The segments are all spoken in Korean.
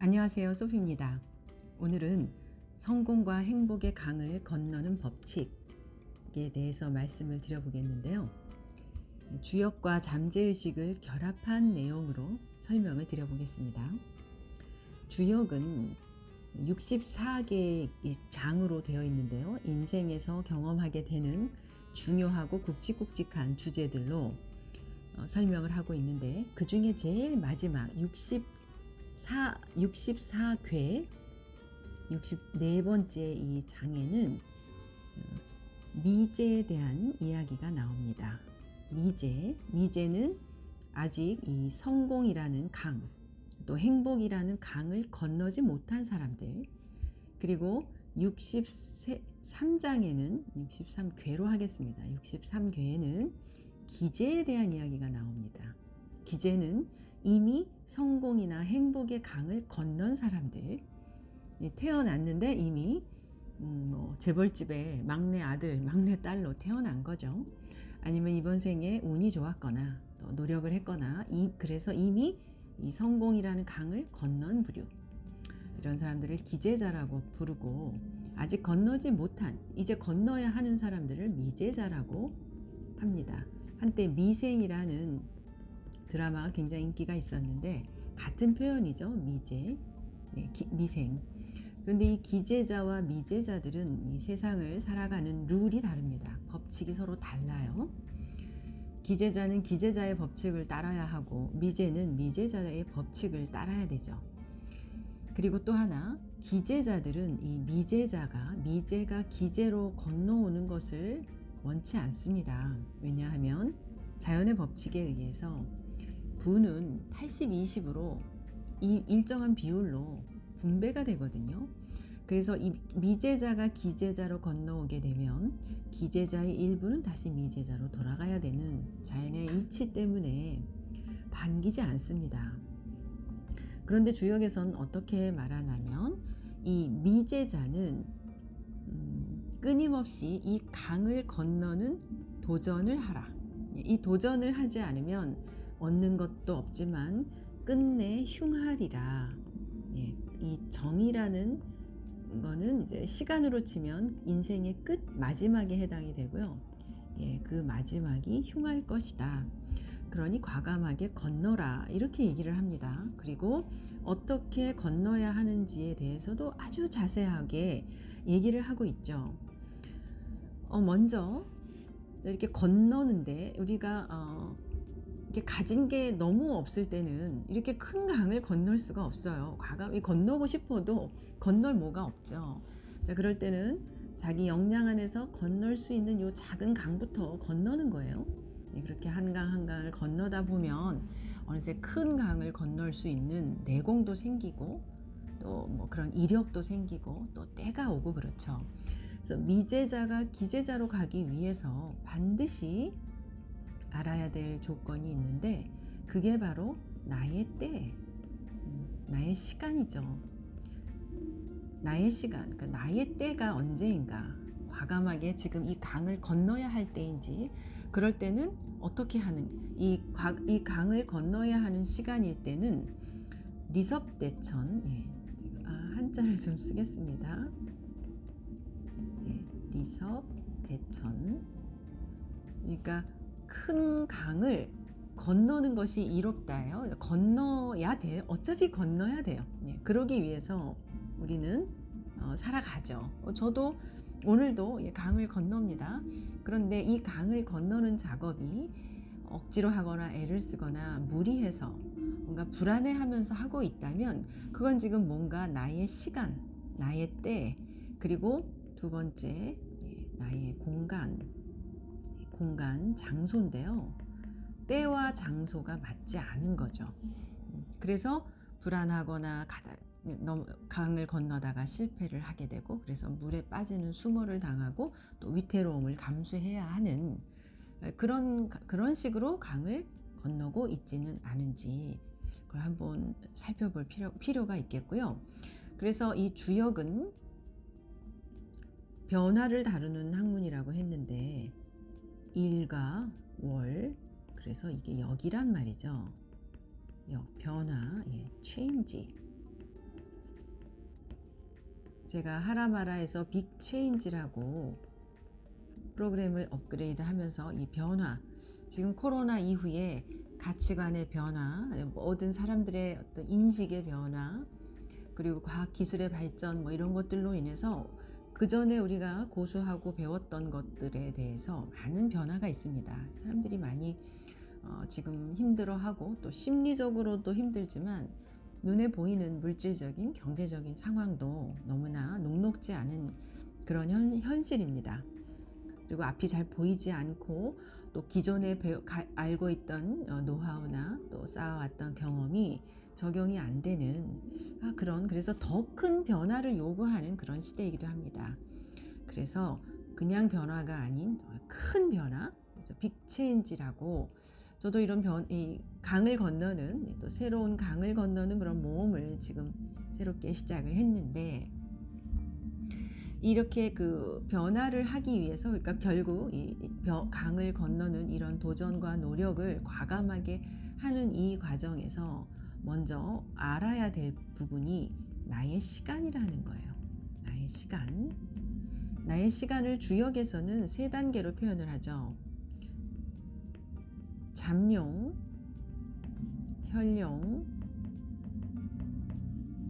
안녕하세요, 소피입니다. 오늘은 성공과 행복의 강을 건너는 법칙에 대해서 말씀을 드려보겠는데요. 주역과 잠재의식을 결합한 내용으로 설명을 드려보겠습니다. 주역은 64개의 장으로 되어 있는데요. 인생에서 경험하게 되는 중요하고 굵직굵직한 주제들로 설명을 하고 있는데, 그 중에 제일 마지막 64궤 64번째 이 장에는 미제에 대한 이야기가 나옵니다. 미제는 아직 이 성공이라는 강, 또 행복이라는 강을 건너지 못한 사람들, 그리고 63장에는 63궤로 하겠습니다. 63궤에는 기제에 대한 이야기가 나옵니다. 기제는 이미 성공이나 행복의 강을 건넌 사람들, 태어났는데 이미 재벌집에 막내 아들, 막내 딸로 태어난 거죠. 아니면 이번 생에 운이 좋았거나 또 노력을 했거나 그래서 이미 이 성공이라는 강을 건넌 부류, 이런 사람들을 기제자라고 부르고, 아직 건너지 못한, 이제 건너야 하는 사람들을 미제자라고 합니다. 한때 미생이라는 드라마가 굉장히 인기가 있었는데, 같은 표현이죠. 미제, 미생. 그런데 이 기제자와 미제자들은 이 세상을 살아가는 룰이 다릅니다. 법칙이 서로 달라요. 기제자는 기제자의 법칙을 따라야 하고, 미제는 미제자의 법칙을 따라야 되죠. 그리고 또 하나, 기제자들은 이 미제가 기제로 건너오는 것을 원치 않습니다. 왜냐하면 자연의 법칙에 의해서 부는 80-20으로 이 일정한 비율로 분배가 되거든요. 그래서 이 미제자가 기제자로 건너오게 되면 기제자의 일부는 다시 미제자로 돌아가야 되는 자연의 이치 때문에 반기지 않습니다. 그런데 주역에서는 어떻게 말하냐면, 이 미제자는 끊임없이 이 강을 건너는 도전을 하라. 이 도전을 하지 않으면 얻는 것도 없지만 끝내 흉하리라. 이 정이라는 거는 이제 시간으로 치면 인생의 끝, 마지막에 해당이 되고요. 그 마지막이 흉할 것이다. 그러니 과감하게 건너라, 이렇게 얘기를 합니다. 그리고 어떻게 건너야 하는지에 대해서도 아주 자세하게 얘기를 하고 있죠. 먼저 이렇게 건너는데, 우리가 이렇게 가진 게 너무 없을 때는 이렇게 큰 강을 건널 수가 없어요. 과감히 건너고 싶어도 건널 뭐가 없죠. 자, 그럴 때는 자기 역량 안에서 건널 수 있는 요 작은 강부터 건너는 거예요. 그렇게 한 강 한 강을 건너다 보면 어느새 큰 강을 건널 수 있는 내공도 생기고, 또 뭐 그런 이력도 생기고, 또 때가 오고 그렇죠. 그래서 미제자가 기제자로 가기 위해서 반드시 알아야 될 조건이 있는데, 그게 바로 나의 때, 나의 시간이죠. 나의 시간, 그러니까 나의 때가 언제인가, 과감하게 지금 이 강을 건너야 할 때인지, 그럴 때는 어떻게 하는, 이 강을 건너야 하는 시간일 때는 리섭대천, 지금 한자를 좀 쓰겠습니다. 리섭대천. 그러니까 큰 강을 건너는 것이 이롭다예요. 건너야 돼요. 어차피 건너야 돼요. 그러기 위해서 우리는 살아가죠. 저도 오늘도 강을 건넙니다. 그런데 이 강을 건너는 작업이 억지로 하거나 애를 쓰거나 무리해서 뭔가 불안해하면서 하고 있다면, 그건 지금 뭔가 나의 시간, 나의 때, 그리고 두 번째 나의 공간, 장소인데요. 때와 장소가 맞지 않은 거죠. 그래서 불안하거나 강을 건너다가 실패를 하게 되고, 그래서 물에 빠지는 수모를 당하고 또 위태로움을 감수해야 하는 그런 식으로 강을 건너고 있지는 않은지, 그걸 한번 살펴볼 필요가 있겠고요. 그래서 이 주역은 변화를 다루는 학문이라고 했는데, 일과 월, 그래서 이게 역이란 말이죠. 역, 변화, change. 제가 하라마라에서 빅 체인지라고 프로그램을 업그레이드 하면서 이 변화, 지금 코로나 이후에 가치관의 변화, 모든 사람들의 어떤 인식의 변화, 그리고 과학기술의 발전 뭐 이런 것들로 인해서 그 전에 우리가 고수하고 배웠던 것들에 대해서 많은 변화가 있습니다. 사람들이 많이 지금 힘들어하고 또 심리적으로도 힘들지만 눈에 보이는 물질적인 경제적인 상황도 너무나 녹록지 않은 그런 현실입니다. 그리고 앞이 잘 보이지 않고 또 기존에 알고 있던 노하우나 또 쌓아왔던 경험이 적용이 안 되는 그래서 더 큰 변화를 요구하는 그런 시대이기도 합니다. 그래서 그냥 변화가 아닌 큰 변화, 그래서 빅 체인지라고 저도 이런 이 강을 건너는 또 새로운 강을 건너는 그런 모험을 지금 새롭게 시작을 했는데 이렇게 그 변화를 하기 위해서 그러니까 결국 이 강을 건너는 이런 도전과 노력을 과감하게 하는 이 과정에서 먼저 알아야 될 부분이 나의 시간이라는 거예요. 나의 시간. 나의 시간을 주역에서는 3단계로 표현을 하죠. 잠룡, 현룡,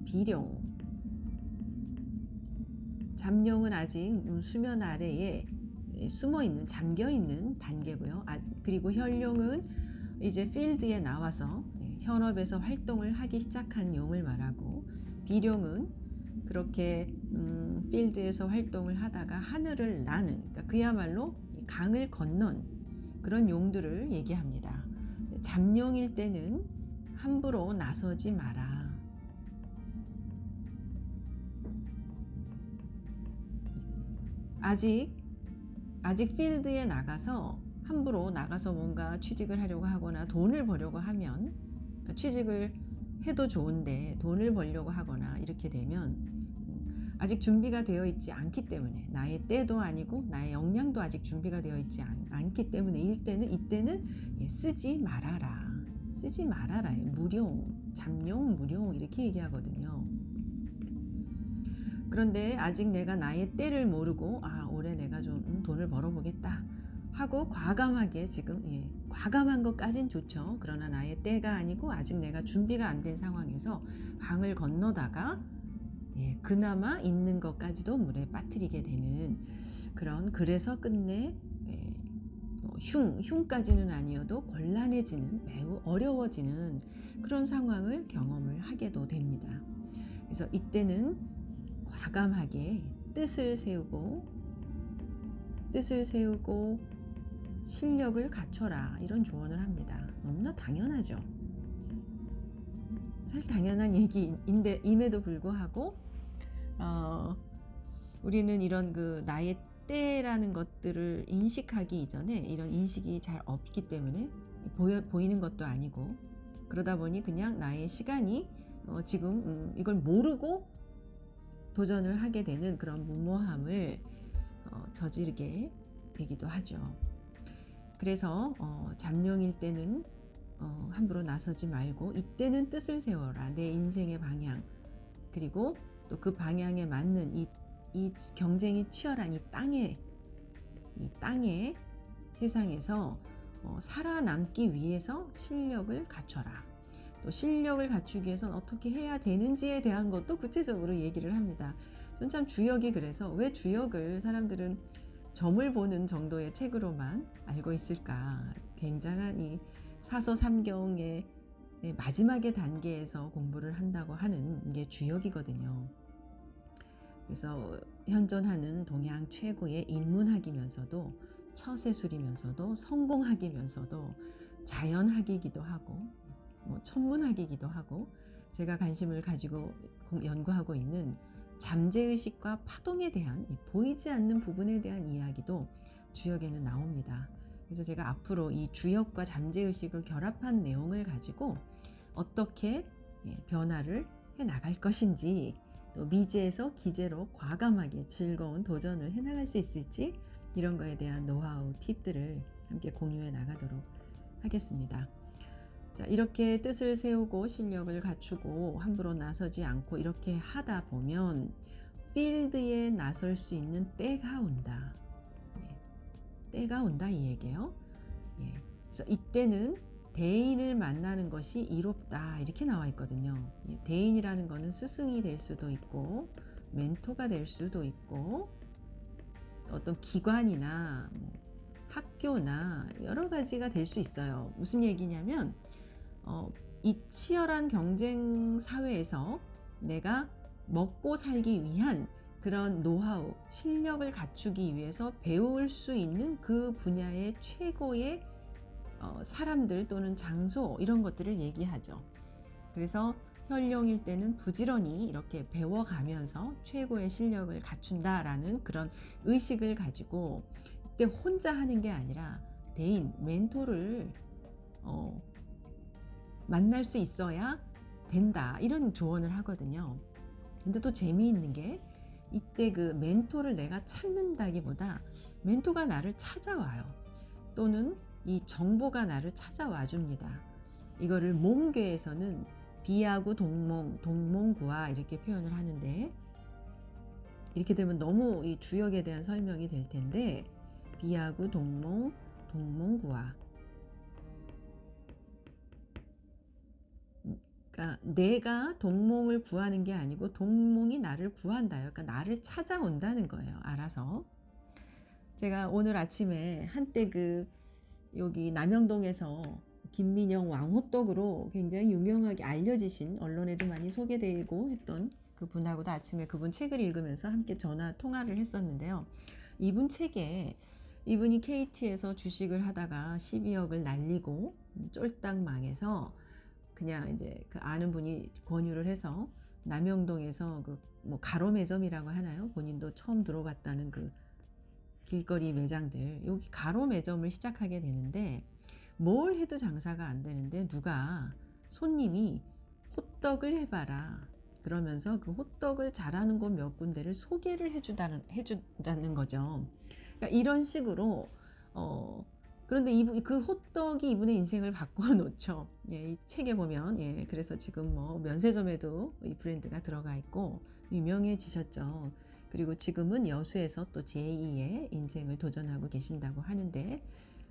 비룡. 잠룡은 아직 수면 아래에 숨어있는, 잠겨있는 단계고요. 그리고 현룡은 이제 필드에 나와서 현업에서 활동을 하기 시작한 용을 말하고, 비룡은 그렇게 필드에서 활동을 하다가 하늘을 나는, 그러니까 그야말로 강을 건넌 그런 용들을 얘기합니다. 잠룡일 때는 함부로 나서지 마라. 아직 필드에 나가서 함부로 나가서 뭔가 취직을 하려고 하거나 돈을 벌려고 하면, 그러니까 취직을 해도 좋은데 돈을 벌려고 하거나 이렇게 되면 아직 준비가 되어 있지 않기 때문에, 나의 때도 아니고 나의 역량도 아직 준비가 되어 있지 않기 때문에 이때는 쓰지 말아라. 쓰지 말아라. 무룡, 잠룡, 무룡 이렇게 얘기하거든요. 그런데 아직 내가 나의 때를 모르고 올해 내가 좀 돈을 벌어보겠다 하고 과감하게 지금 과감한 것까진 좋죠. 그러나 나의 때가 아니고 아직 내가 준비가 안 된 상황에서 강을 건너다가 그나마 있는 것까지도 물에 빠뜨리게 되는 그래서 끝내 흉까지는 아니어도 곤란해지는, 매우 어려워지는 그런 상황을 경험을 하게도 됩니다. 그래서 이때는 과감하게 뜻을 세우고 실력을 갖춰라, 이런 조언을 합니다. 너무나 당연하죠. 사실 당연한 얘기인데 임에도 불구하고 우리는 이런 나의 때라는 것들을 인식하기 이전에 이런 인식이 잘 없기 때문에 보이는 것도 아니고, 그러다 보니 그냥 나의 시간이 지금 이걸 모르고 도전을 하게 되는 그런 무모함을 저지르게 되기도 하죠. 그래서 잠룡일 때는 함부로 나서지 말고 이때는 뜻을 세워라. 내 인생의 방향, 그리고 또 그 방향에 맞는 이 경쟁이 치열한 이 땅의 세상에서 살아남기 위해서 실력을 갖춰라. 또 실력을 갖추기 위해서는 어떻게 해야 되는지에 대한 것도 구체적으로 얘기를 합니다. 전 참 주역이, 그래서 왜 주역을 사람들은 점을 보는 정도의 책으로만 알고 있을까? 굉장한 이 사서삼경의 마지막의 단계에서 공부를 한다고 하는 게 주역이거든요. 그래서 현존하는 동양 최고의 인문학이면서도 처세술이면서도 성공학이면서도 자연학이기도 하고 천문학이기도 하고, 제가 관심을 가지고 연구하고 있는 잠재의식과 파동에 대한 보이지 않는 부분에 대한 이야기도 주역에는 나옵니다. 그래서 제가 앞으로 이 주역과 잠재의식을 결합한 내용을 가지고 어떻게 변화를 해 나갈 것인지, 또 미지에서 기재로 과감하게 즐거운 도전을 해 나갈 수 있을지, 이런 거에 대한 노하우, 팁들을 함께 공유해 나가도록 하겠습니다. 자, 이렇게 뜻을 세우고 실력을 갖추고 함부로 나서지 않고 이렇게 하다 보면 필드에 나설 수 있는 때가 온다. 예, 때가 온다 이 얘기예요. 예, 그래서 이때는 대인을 만나는 것이 이롭다 이렇게 나와 있거든요. 예, 대인이라는 거는 스승이 될 수도 있고 멘토가 될 수도 있고 어떤 기관이나 뭐 학교나 여러 가지가 될 수 있어요. 무슨 얘기냐면 이 치열한 경쟁 사회에서 내가 먹고 살기 위한 그런 노하우, 실력을 갖추기 위해서 배울 수 있는 그 분야의 최고의 사람들 또는 장소 이런 것들을 얘기하죠. 그래서 현룡일 때는 부지런히 이렇게 배워가면서 최고의 실력을 갖춘다라는 그런 의식을 가지고 이때 혼자 하는 게 아니라 대인, 멘토를 만날 수 있어야 된다 이런 조언을 하거든요. 근데 또 재미있는 게 이때 그 멘토를 내가 찾는다기보다 멘토가 나를 찾아와요. 또는 이 정보가 나를 찾아와 줍니다. 이거를 몽괴에서는 비하구 동몽, 동몽구화 이렇게 표현을 하는데 이렇게 되면 너무 이 주역에 대한 설명이 될 텐데 비하구 동몽, 동몽구화. 그러니까 내가 동몽을 구하는 게 아니고 동몽이 나를 구한다요. 그러니까 나를 찾아온다는 거예요. 알아서. 제가 오늘 아침에 한때 그 여기 남영동에서 김민영 왕호떡으로 굉장히 유명하게 알려지신 언론에도 많이 소개되고 했던 그분하고도 아침에 그분 책을 읽으면서 함께 전화 통화를 했었는데요. 이분 책에 이분이 KT에서 주식을 하다가 12억을 날리고 쫄딱 망해서 그냥 이제 그 아는 분이 권유를 해서 남영동에서 그 뭐 가로 매점이라고 하나요? 본인도 처음 들어봤다는 그 길거리 매장들 여기 가로 매점을 시작하게 되는데 뭘 해도 장사가 안 되는데 누가 손님이 호떡을 해봐라 그러면서 그 호떡을 잘하는 곳 몇 군데를 소개를 해준다는 거죠. 그러니까 이런 식으로 그런데 이분 그 호떡이 이분의 인생을 바꿔놓죠. 예, 이 책에 보면 예, 그래서 지금 뭐 면세점에도 이 브랜드가 들어가 있고 유명해지셨죠. 그리고 지금은 여수에서 또 제2의 인생을 도전하고 계신다고 하는데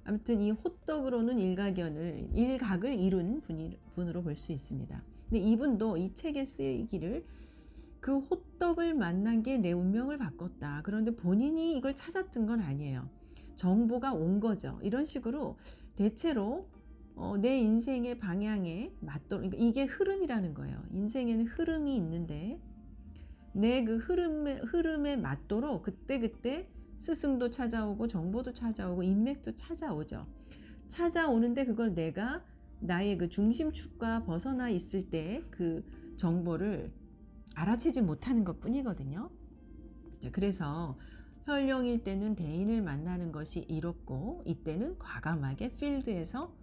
아무튼 이 호떡으로는 일각을 이룬 분으로 볼 수 있습니다. 근데 이분도 이 책에 쓰이기를 그 호떡을 만난 게 내 운명을 바꿨다. 그런데 본인이 이걸 찾았던 건 아니에요. 정보가 온 거죠. 이런 식으로 대체로 내 인생의 방향에 맞도록 그러니까 이게 흐름이라는 거예요. 인생에는 흐름이 있는데 내 그 흐름에 맞도록 그때그때 스승도 찾아오고 정보도 찾아오고 인맥도 찾아오죠. 찾아오는데 그걸 내가 나의 그 중심축과 벗어나 있을 때 그 정보를 알아채지 못하는 것 뿐이거든요. 그래서 현룡일 때는 대인을 만나는 것이 이롭고 이때는 과감하게 필드에서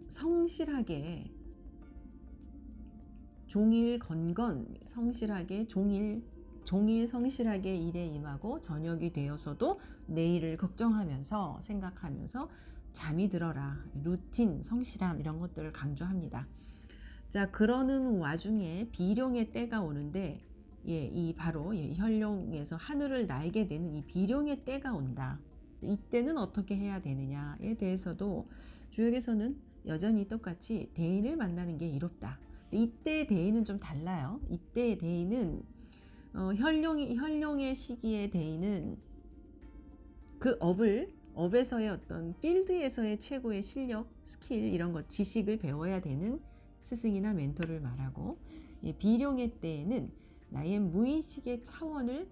성실하게 종일 건건 성실하게 종일 성실하게 일에 임하고 저녁이 되어서도 내일을 걱정하면서 생각하면서 잠이 들어라. 루틴, 성실함 이런 것들을 강조합니다. 자, 그러는 와중에 비룡의 때가 오는데 예, 이 바로 현룡에서 하늘을 날게 되는 이 비룡의 때가 온다. 이때는 어떻게 해야 되느냐에 대해서도 주역에서는 여전히 똑같이 대인을 만나는 게 이롭다. 이때의 대인은 좀 달라요. 이때의 대인은 현룡의 시기의 대인은 그 업에서의 어떤 필드에서의 최고의 실력, 스킬 이런 것, 지식을 배워야 되는 스승이나 멘토를 말하고 비룡의 때에는 나의 무의식의 차원을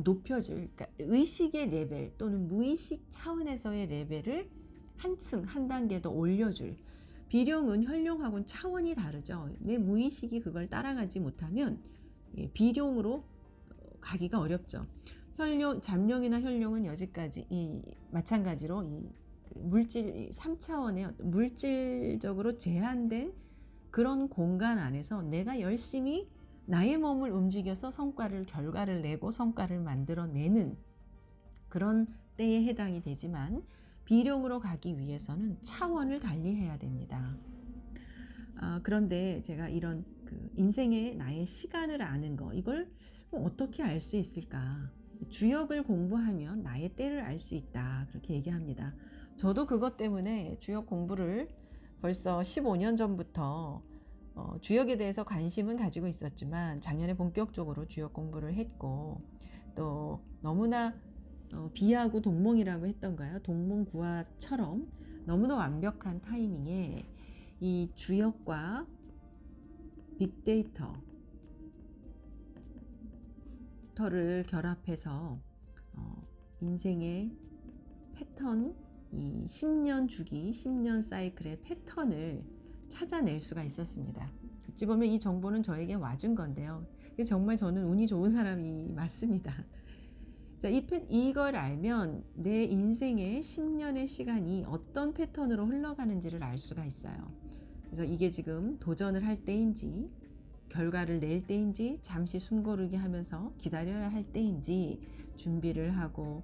높여줄, 그러니까 의식의 레벨 또는 무의식 차원에서의 레벨을 한 단계 더 올려줄. 비룡은 현룡하고는 차원이 다르죠. 내 무의식이 그걸 따라가지 못하면 비룡으로 가기가 어렵죠. 잠룡이나 현룡은 여지까지 마찬가지로 물질 3차원의 물질적으로 제한된 그런 공간 안에서 내가 열심히 나의 몸을 움직여서 결과를 내고 성과를 만들어내는 그런 때에 해당이 되지만 비룡으로 가기 위해서는 차원을 달리해야 됩니다. 그런데 제가 이런 그 인생의 나의 시간을 아는 거 이걸 그럼 어떻게 알 수 있을까? 주역을 공부하면 나의 때를 알 수 있다. 그렇게 얘기합니다. 저도 그것 때문에 주역 공부를 벌써 15년 전부터 주역에 대해서 관심은 가지고 있었지만 작년에 본격적으로 주역 공부를 했고, 또 너무나 비하고 동몽이라고 했던가요? 동몽구화처럼 너무나 완벽한 타이밍에 이 주역과 빅데이터를 결합해서 인생의 패턴, 이 10년 주기, 10년 사이클의 패턴을 찾아낼 수가 있었습니다. 어찌 보면 이 정보는 저에게 와준 건데요. 정말 저는 운이 좋은 사람이 맞습니다. 자, 이걸 알면 내 인생의 10년의 시간이 어떤 패턴으로 흘러가는지를 알 수가 있어요. 그래서 이게 지금 도전을 할 때인지, 결과를 낼 때인지, 잠시 숨고르기 하면서 기다려야 할 때인지, 준비를 하고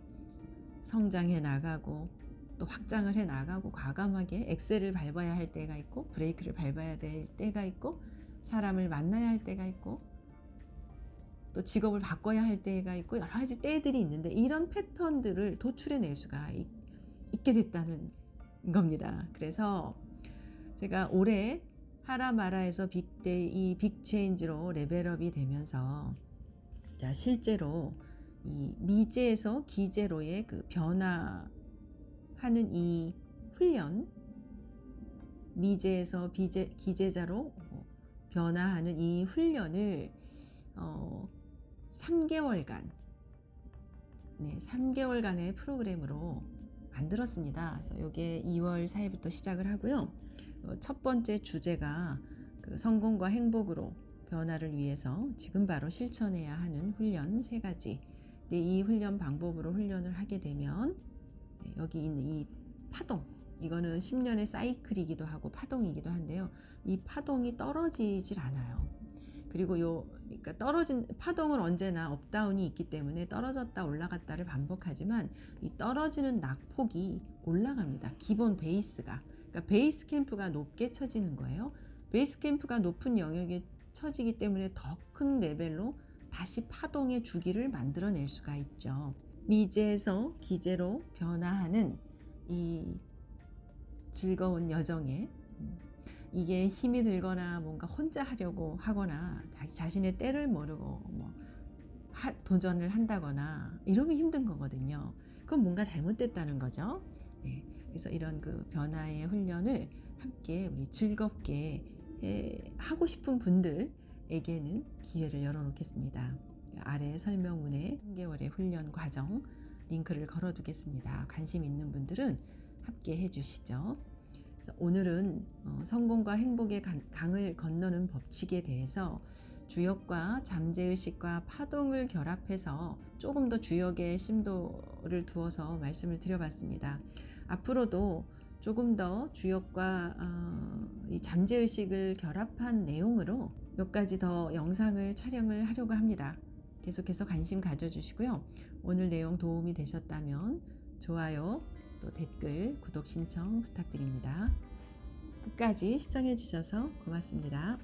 성장해 나가고 또 확장을 해 나가고 과감하게 엑셀을 밟아야 할 때가 있고, 브레이크를 밟아야 될 때가 있고, 사람을 만나야 할 때가 있고, 또 직업을 바꿔야 할 때가 있고, 여러 가지 때들이 있는데 이런 패턴들을 도출해낼 수가 있게 됐다는 겁니다. 그래서 제가 올해 하라마라에서 이 빅체인지로 레벨업이 되면서, 자, 실제로 이 미제에서 기제로의 그 변화하는 이 훈련, 미제에서 기제자로 변화하는 이 훈련을 3개월간, 3개월간의 프로그램으로 만들었습니다. 그래서 이게 2월 4일부터 시작을 하고요. 첫 번째 주제가 그 성공과 행복으로 변화를 위해서 지금 바로 실천해야 하는 훈련 3가지. 이 훈련 방법으로 훈련을 하게 되면 여기 있는 이 파동, 이거는 10년의 사이클이기도 하고 파동이기도 한데요. 이 파동이 떨어지질 않아요. 그리고 그러니까 떨어진 파동은 언제나 업다운이 있기 때문에 떨어졌다 올라갔다를 반복하지만 이 떨어지는 낙폭이 올라갑니다. 기본 베이스가. 그러니까 베이스 캠프가 높게 쳐지는 거예요. 베이스 캠프가 높은 영역에 쳐지기 때문에 더 큰 레벨로 다시 파동의 주기를 만들어낼 수가 있죠. 미제에서 기제로 변화하는 이 즐거운 여정에, 이게 힘이 들거나 뭔가 혼자 하려고 하거나 자신의 때를 모르고 도전을 한다거나 이러면 힘든 거거든요. 그건 뭔가 잘못됐다는 거죠. 그래서 이런 그 변화의 훈련을 함께 우리 즐겁게 하고 싶은 분들에게는 기회를 열어놓겠습니다. 아래 설명문에 3개월의 훈련 과정 링크를 걸어두겠습니다. 관심 있는 분들은 함께 해주시죠. 그래서 오늘은 성공과 행복의 강을 건너는 법칙에 대해서 주역과 잠재의식과 파동을 결합해서 조금 더 주역의 심도를 두어서 말씀을 드려봤습니다. 앞으로도 조금 더 주역과 이 잠재의식을 결합한 내용으로 몇 가지 더 영상을 촬영을 하려고 합니다. 계속해서 관심 가져주시고요. 오늘 내용 도움이 되셨다면 좋아요, 또 댓글, 구독 신청 부탁드립니다. 끝까지 시청해 주셔서 고맙습니다.